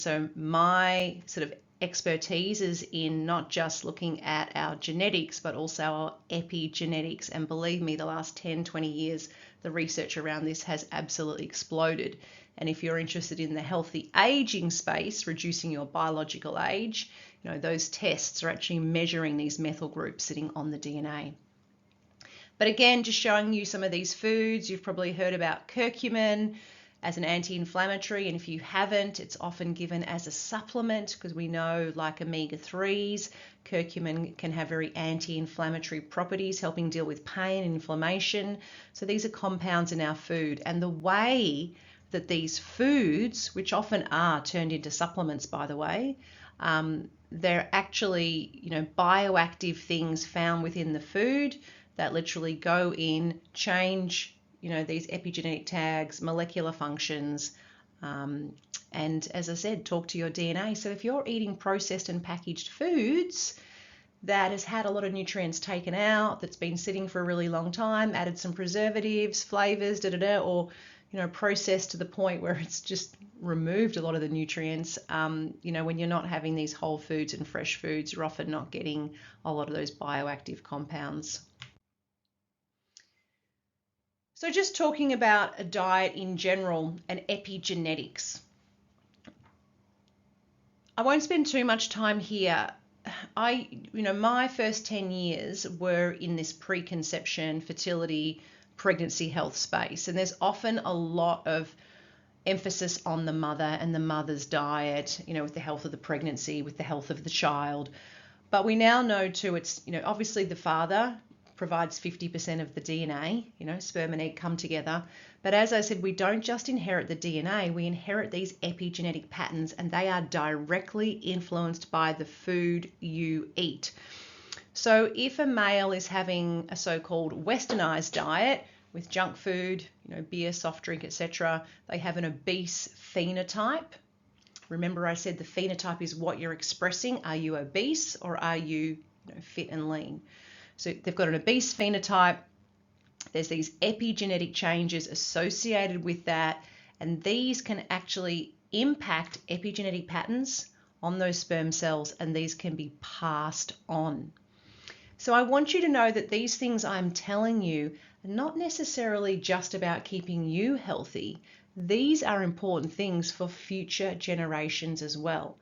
So my sort of expertise is in not just looking at our genetics, but also our epigenetics. And believe me, the last 10, 20 years, the research around this has absolutely exploded. And if you're interested in the healthy aging space, reducing your biological age, those tests are actually measuring these methyl groups sitting on the DNA. But again, just showing you some of these foods. You've probably heard about curcumin as an anti-inflammatory, and if you haven't, it's often given as a supplement because we know, like omega-3s, curcumin can have very anti-inflammatory properties, helping deal with pain and inflammation. So these are compounds in our food, and the way that these foods, which often are turned into supplements, by the way, they're actually, bioactive things found within the food that literally go in, change these epigenetic tags, molecular functions, and as I said, talk to your DNA. So if you're eating processed and packaged foods that has had a lot of nutrients taken out, that's been sitting for a really long time, added some preservatives, flavors, or processed to the point where it's just removed a lot of the nutrients, when you're not having these whole foods and fresh foods, you're often not getting a lot of those bioactive compounds. So just talking about a diet in general and epigenetics. I won't spend too much time here. My first 10 years were in this preconception, fertility, pregnancy health space. And there's often a lot of emphasis on the mother and the mother's diet, with the health of the pregnancy, with the health of the child. But we now know too, it's, obviously the father provides 50% of the DNA, sperm and egg come together. But as I said, we don't just inherit the DNA, we inherit these epigenetic patterns, and they are directly influenced by the food you eat. So if a male is having a so-called westernized diet with junk food, beer, soft drink, etc., they have an obese phenotype. Remember I said the phenotype is what you're expressing. Are you obese or are you, fit and lean? So they've got an obese phenotype. There's these epigenetic changes associated with that, and these can actually impact epigenetic patterns on those sperm cells, and these can be passed on. So I want you to know that these things I'm telling you are not necessarily just about keeping you healthy. These are important things for future generations as well.